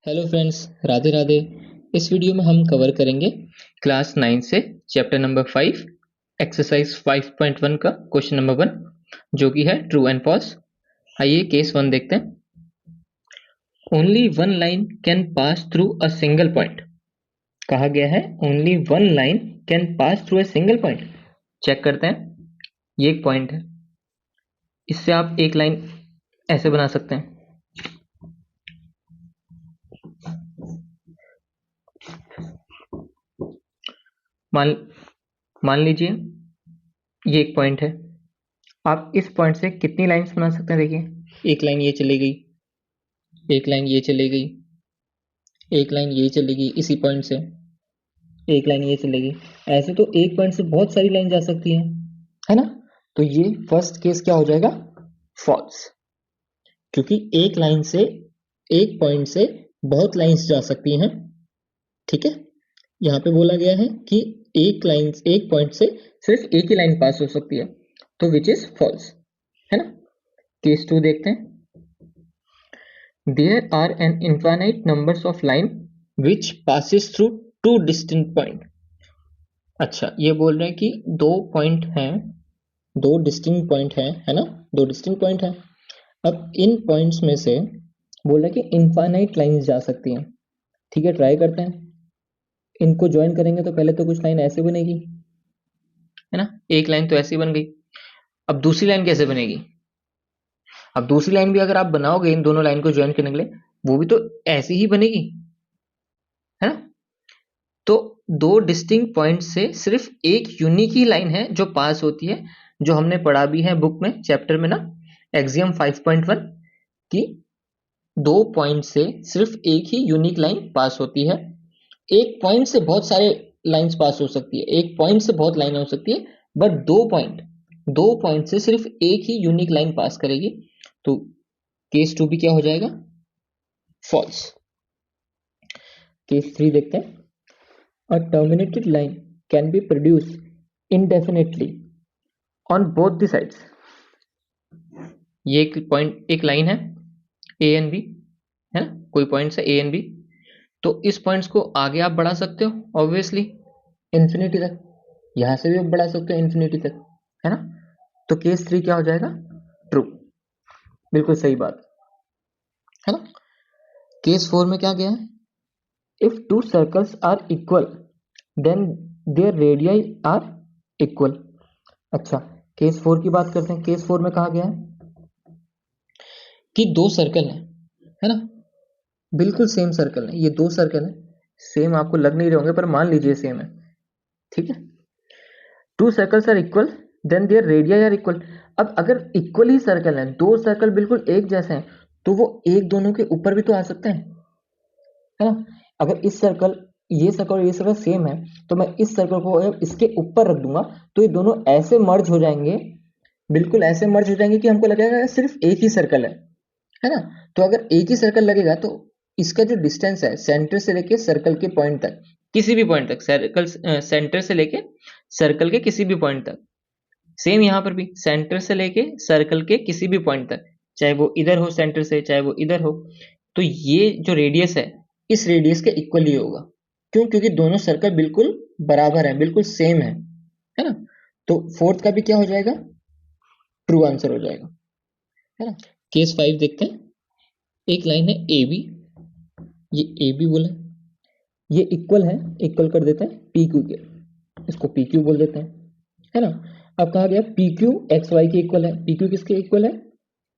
Hello friends, Radhe Radhe. इस video में हम कवर करेंगे क्लास 9 से चैप्टर नंबर 5 एक्सरसाइज 5.1 का क्वेश्चन नंबर 1 जो कि है ट्रू एंड फॉल्स। आइए केस 1 देखते हैं। Only one line can pass through a single point. कहा गया है only one line can pass through a single point. Check करते हैं। ये एक पॉइंट है, इससे आप एक लाइन ऐसे बना सकते हैं। मान मान लीजिए ये एक पॉइंट है। आप इस पॉइंट से कितनी लाइंस बना सकते हैं? देखिए, एक लाइन ये चली गई, एक लाइन ये चली गई, एक लाइन ये चलेगी इसी पॉइंट से, एक लाइन ये चलेगी। ऐसे तो एक पॉइंट से बहुत सारी लाइन जा सकती है ना। तो ये फर्स्ट केस क्या हो जाएगा? फॉल्स, क्योंकि एक लाइन से, एक पॉइंट से बहुत लाइंस जा सकती हैं। ठीक है, यहाँ पे बोला गया है कि एक लाइन, एक पॉइंट से सिर्फ एक ही लाइन पास हो सकती है, तो विच इज फॉल्स, है ना। केस 2 देखते हैं। There are an infinite numbers of line which passes through two distinct point। अच्छा, ये बोल रहे हैं कि दो पॉइंट हैं, दो डिस्टिंक्ट पॉइंट हैं, है ना, दो डिस्टिंक्ट पॉइंट हैं। अब इन पॉइंट्स में से बोल रहा है कि इनफाइनाइट लाइंस जा सकती हैं। ठीक है, ट्राई करते हैं। इनको ज्वाइन करेंगे तो पहले तो कुछ लाइन ऐसे बनेगी, है ना, एक लाइन तो ऐसी बन गई। अब दूसरी लाइन कैसे बनेगी? अब दूसरी लाइन भी अगर आप बनाओगे इन दोनों लाइन को ज्वाइन करने के लिए, वो भी तो ऐसी ही बनेगी, है ना। तो दो डिस्टिंक्ट पॉइंट से सिर्फ एक यूनिक ही लाइन है जो पास होती है, जो हमने पढ़ा भी है बुक में, चैप्टर में ना, एक्सियम 5.1 की दो पॉइंट से सिर्फ एक ही यूनिक लाइन पास होती है। एक पॉइंट से बहुत सारे लाइंस पास हो सकती है, एक पॉइंट से बहुत लाइन हो सकती है, बट दो पॉइंट से सिर्फ एक ही यूनिक लाइन पास करेगी। तो केस 2 भी क्या हो जाएगा? फॉल्स। केस 3 देखते हैं। A terminated line can be produced indefinitely on both the sides। ये एक पॉइंट, एक लाइन है ए एंड बी, है ना, कोई पॉइंट्स है ए एंड बी। तो इस पॉइंट्स को आगे आप बढ़ा सकते हो ऑब्वियसली इंफिनिटी तक, यहां से भी आप बढ़ा सकते हो इंफिनिटी तक, है ना। तो केस 3 क्या हो जाएगा? ट्रू, बिल्कुल सही बात, है ना। केस 4 में क्या गया है? If two circles are equal then their radii are equal. अच्छा, केस 4 की बात करते हैं। केस 4 में कहा गया है कि दो सर्कल है ना, बिल्कुल सेम सर्कल है, ये दो सर्कल है, सेम आपको लग नहीं रहे होंगे पर मान लीजिए सेम है। ठीक है, two circles are equal then their radii are equal. अब अगर इक्वल ही सर्कल है, दो सर्कल बिल्कुल एक जैसे हैं, तो वो एक दोनों के ऊपर भी तो आ सकते हैं, है ना। अगर इस सर्कल, ये सर्कल और ये सर्कल सेम है, तो मैं इस सर्कल को इसके ऊपर रख दूंगा, तो ये दोनों ऐसे मर्ज हो जाएंगे, बिल्कुल ऐसे मर्ज हो जाएंगे कि हमको लगेगा सिर्फ एक ही सर्कल है ना। तो अगर एक ही सर्कल लगेगा तो इसका जो डिस्टेंस है सेंटर से लेके सर्कल के पॉइंट तक, किसी भी पॉइंट तक, सर्कल सेंटर से लेके सर्कल के किसी भी पॉइंट तक, सेम यहां पर भी सेंटर से लेके सर्कल के किसी भी पॉइंट तक, चाहे वो इधर हो सेंटर से, चाहे वो इधर हो, तो ये जो रेडियस है इस रेडियस के इक्वल ही होगा। क्यों? क्योंकि दोनों सर्कल बिल्कुल बराबर है, बिल्कुल सेम है ना। तो फोर्थ का भी क्या हो जाएगा? ट्रू आंसर हो जाएगा, है ना। केस 5 देखते हैं। एक लाइन है ए बी, ये ए बी बोला, ये इक्वल है, इक्वल कर देते हैं पी क्यू के, इसको पी क्यू बोल देते हैं, है ना। अब कहा गया पी क्यू एक्स वाई के इक्वल है। पी क्यू किसके इक्वल है?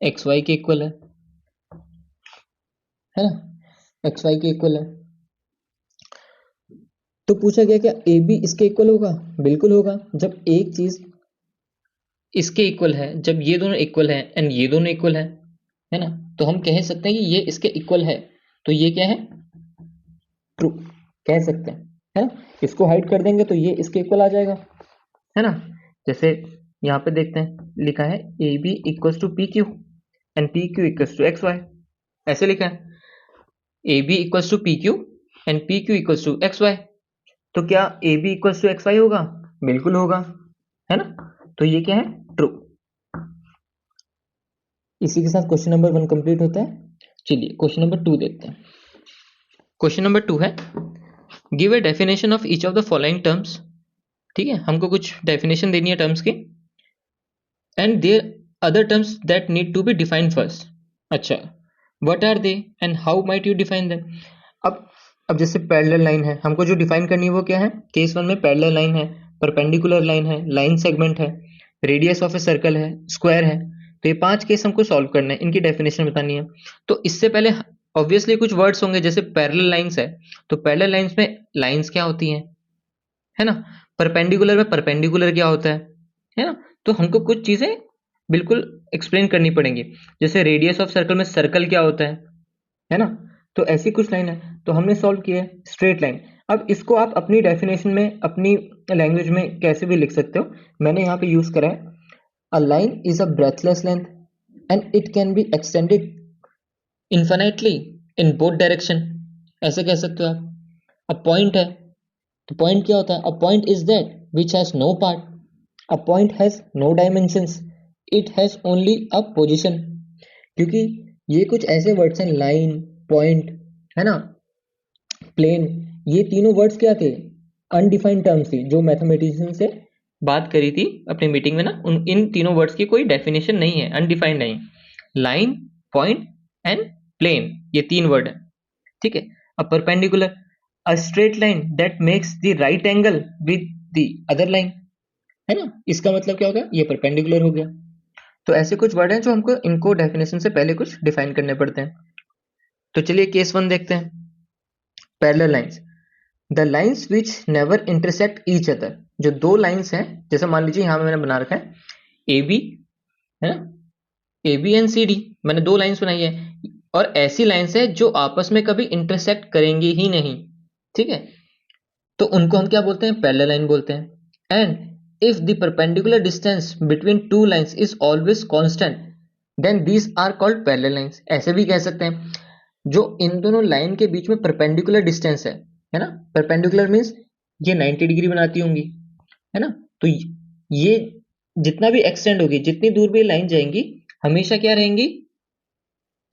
एक्स वाई के इक्वल है ना, एक्स वाई के इक्वल है। तो पूछा गया क्या ए बी इसके इक्वल होगा? बिल्कुल होगा। जब एक चीज इसके इक्वल है, जब ये दोनों इक्वल है एंड ये दोनों इक्वल है ना, तो हम कह सकते हैं कि ये इसके इक्वल है, तो ये क्या है? ट्रू कह सकते हैं, है ना। इसको हाइड कर देंगे तो ये इसके इक्वल आ जाएगा, है ना। जैसे यहाँ पे देखते हैं, लिखा है A B equals to P Q and P Q equals to X Y, ऐसे लिखा है A B equals to P Q and P Q equals to X Y. तो क्या A B equals to X Y होगा? बिल्कुल होगा, है ना। तो ये क्या है? ट्रू। इसी के साथ क्वेश्चन नंबर 1 कंप्लीट होता है। चलिए क्वेश्चन नंबर 2 देखते हैं। क्वेश्चन नंबर 2 है, give a definition of each of the following terms. ठीक है, हमको कुछ डेफिनेशन देनी है टर्म्स की, and there other terms that need to be defined first. अच्छा, what are they and how might you define them. अब जैसे पैरेलल लाइन है, हमको जो डिफाइन करनी है वो क्या है। केस 1 में पैरेलल लाइन है, परपेंडिकुलर लाइन है, लाइन सेगमेंट है, रेडियस ऑफ ए सर्कल है, स्क्वायर है। तो ये 5 केस हमको सॉल्व करना है, इनकी डेफिनेशन बतानी है। तो इससे पहले ऑब्वियसली कुछ वर्ड्स होंगे, जैसे पैरेलल लाइंस है, तो पैरेलल लाइंस में लाइंस क्या होती हैं, है ना। परपेंडिकुलर में परपेंडिकुलर क्या होता है ना। तो हमको कुछ चीजें बिल्कुल एक्सप्लेन करनी पड़ेंगी, जैसे रेडियस ऑफ सर्कल में सर्कल क्या होता है ना। तो ऐसी कुछ लाइन है, तो हमने सॉल्व किया है स्ट्रेट लाइन। अब इसको आप अपनी डेफिनेशन में, अपनी लैंग्वेज में कैसे भी लिख सकते हो। मैंने यहाँ पे यूज करा है, a line is a breathless length and it can be extended infinitely in both direction. ऐसे कह सकते हो आप। अब पॉइंट है, तो पॉइंट क्या होता है, a point is that which has no part, a point has no dimensions, it has only a position. क्योंकि ये कुछ ऐसे वर्ड्स हैं, लाइन, पॉइंट, है ना, प्लेन, ये तीनों वर्ड्स क्या थे, अनडिफाइंड टर्म्स थी, जो मैथमेटिशियन से बात करी थी अपनी मीटिंग में ना, इन तीनों वर्ड्स की कोई डेफिनेशन नहीं है, अनडिफाइंड नहीं। लाइन, पॉइंट एंड प्लेन, ये 3 वर्ड है। ठीक है। अब perpendicular, a straight line that makes the right angle with the other line, है ना। इसका मतलब क्या होगा, ये परपेंडिकुलर हो गया। तो ऐसे कुछ वर्ड हैं जो हमको इनको डेफिनेशन से पहले कुछ डिफाइन करने पड़ते हैं। तो चलिए केस 1 देखते हैं, parallel lines, the lines which never intersect each other. जो दो लाइंस हैं, जैसे मान लीजिए यहां पे मैंने बना रखा है ए बी, है ना, A B and C D, मैंने 2 लाइंस बनाई है, और ऐसी लाइंस है जो आपस में कभी इंटरसेक्ट करेंगी ही नहीं। ठीक है, तो उनको हम क्या बोलते हैं, पैरेलल लाइन बोलते हैं। And if the perpendicular distance between two lines is always constant, then these are called parallel lines. ऐसे भी कह सकते हैं, जो इन दोनों लाइन के बीच में परपेंडिकुलर डिस्टेंस है ना, परपेंडिकुलर मींस ये 90 डिग्री बनाती होंगी, है ना। तो ये जितना भी एक्सटेंड होगी, जितनी दूर भी लाइन जाएंगी, हमेशा क्या रहेंगी,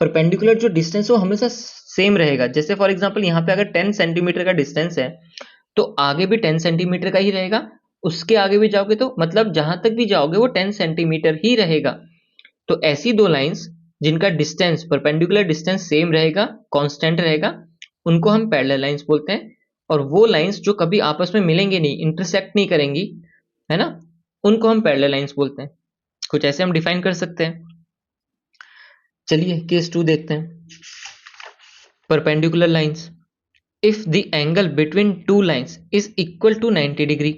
परपेंडिकुलर जो डिस्टेंस वो हमेशा सेम रहेगा। जैसे फॉर एग्जांपल यहाँ पे अगर 10 सेंटीमीटर का डिस्टेंस है, तो आगे भी 10 सेंटीमीटर का ही रहेगा, उसके आगे भी जाओगे तो मतलब जहां तक भी जाओगे वो 10 सेंटीमीटर ही रहेगा। तो ऐसी 2 लाइंस जिनका डिस्टेंस, परपेंडिकुलर डिस्टेंस सेम रहेगा, कांस्टेंट रहेगा, उनको हम पैरेलल लाइंस बोलते हैं। और वो लाइंस जो कभी आपस में मिलेंगे नहीं, इंटरसेक्ट नहीं करेंगी, है ना, उनको हम पैरेलल लाइंस बोलते हैं। कुछ ऐसे हम डिफाइन कर सकते हैं। चलिए केस 2 देखते हैं, perpendicular lines, if the angle between two lines is equal to 90 degree,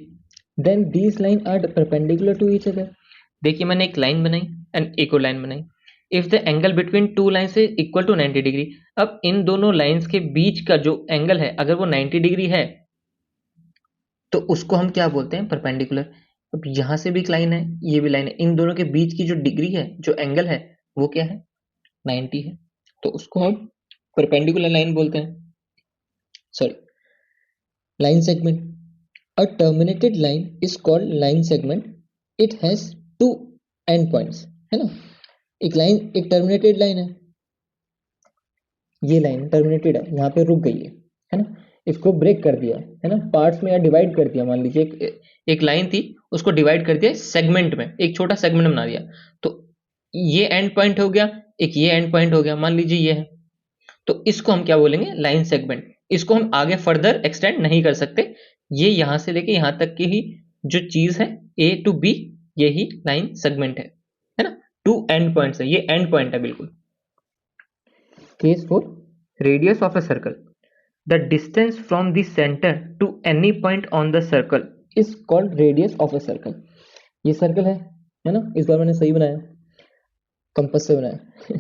then these lines are perpendicular to each other। देखिए मैंने एक लाइन बनाई एंड एक और लाइन बनाई। If the angle between two lines is equal to 90 degree, अब इन दोनों लाइंस के बीच का जो एंगल है अगर वो 90 डिग्री है, तो उसको हम क्या बोलते हैं, परपेंडिकुलर। अब यहां से भी एक लाइन है, ये भी लाइन है, इन दोनों के बीच की जो डिग्री है, जो एंगल है, वो क्या है, 90 है, तो उसको हम परपेंडिकुलर लाइन बोलते हैं, sorry line segment। A terminated line is called line segment। It has two endpoints, है ना। एक लाइन, एक टर्मिनेटेड लाइन है, ये लाइन टर्मिनेटेड है, यहाँ पे रुक गई है ना। इसको ब्रेक कर दिया है ना, पार्ट्स में या डिवाइड कर दिया। मान लीजिए एक लाइन थी, उसको डिवाइड कर दिया सेगमेंट में, एक छोटा सेगमेंट बना दिया, तो ये एंड पॉइंट हो गया, एक ये एंड पॉइंट हो गया, मान लीजिए ये है, तो इसको हम क्या बोलेंगे, लाइन सेगमेंट। इसको हम आगे फर्दर एक्सटेंड नहीं कर सकते, ये यहां से लेके यहां तक की ही जो चीज है, ए टू बी, ये ही लाइन सेगमेंट है ना। 2 एंड पॉइंट्स है, ये एंड पॉइंट है बिल्कुल। Case 4, radius of a circle, the distance from the centre to any point on the circle is called radius of a circle. ये सर्कल है ना, इस बार मैंने सही बनाया, कंपास से बनाया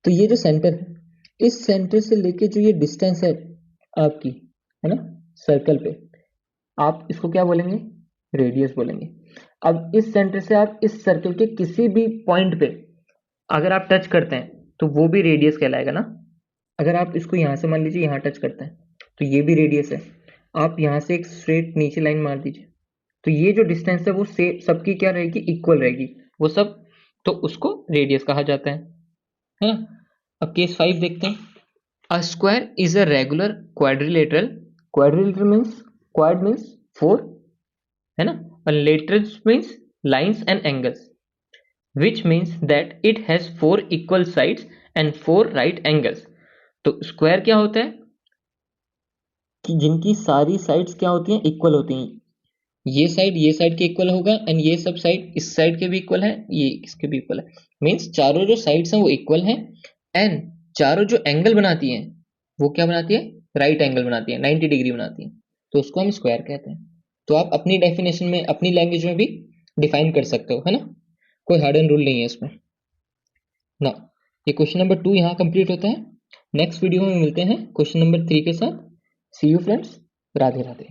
तो ये जो सेंटर है, इस सेंटर से लेके जो ये डिस्टेंस है आपकी, है ना, सर्कल पे, आप इसको क्या बोलेंगे, रेडियस बोलेंगे। अब इस सेंटर से आप इस सर्कल के किसी भी पॉइंट पे अगर आप टच करते हैं, तो वो भी रेडियस कहलाएगा ना। अगर आप इसको यहां से मान लीजिए यहाँ टच करते हैं, तो ये भी रेडियस है। आप यहाँ से एक स्ट्रेट नीचे लाइन मार दीजिए, तो ये जो डिस्टेंस है वो से सबकी क्या रहेगी, इक्वल रहेगी वो सब, तो उसको रेडियस कहा जाता है ना। अब केस 5 देखते हैं, A square is a regular quadrilateral. Quadrilateral means quad means four, है ना? And laterals means lines and angles, which means that it has four equal sides and four right angles. तो स्क्वायर क्या होता है कि जिनकी सारी साइड्स क्या होती हैं, इक्वल होती हैं. ये साइड के इक्वल होगा एंड ये सब साइड इस साइड के भी इक्वल है, ये इसके भी इक्वल है. मींस चारों जो साइड्स हैं वो इक्वल हैं एंड चारों जो एंगल बनाती हैं वो क्या बनाती है, राइट एंगल बनाती है, 90 डिग्री बनाती है. तो उसको हम स्क्वायर कहते हैं. तो आप अपनी डेफिनेशन में अपनी लैंग्वेज में भी डिफाइन कर सकते हो, है ना? कोई हार्ड एंड रूल नहीं है इसमें ना. ये क्वेश्चन नंबर 2 यहाँ कंप्लीट होता है. नेक्स्ट वीडियो में मिलते हैं क्वेश्चन नंबर 3 के साथ. सी यू फ्रेंड्स. राधे राधे.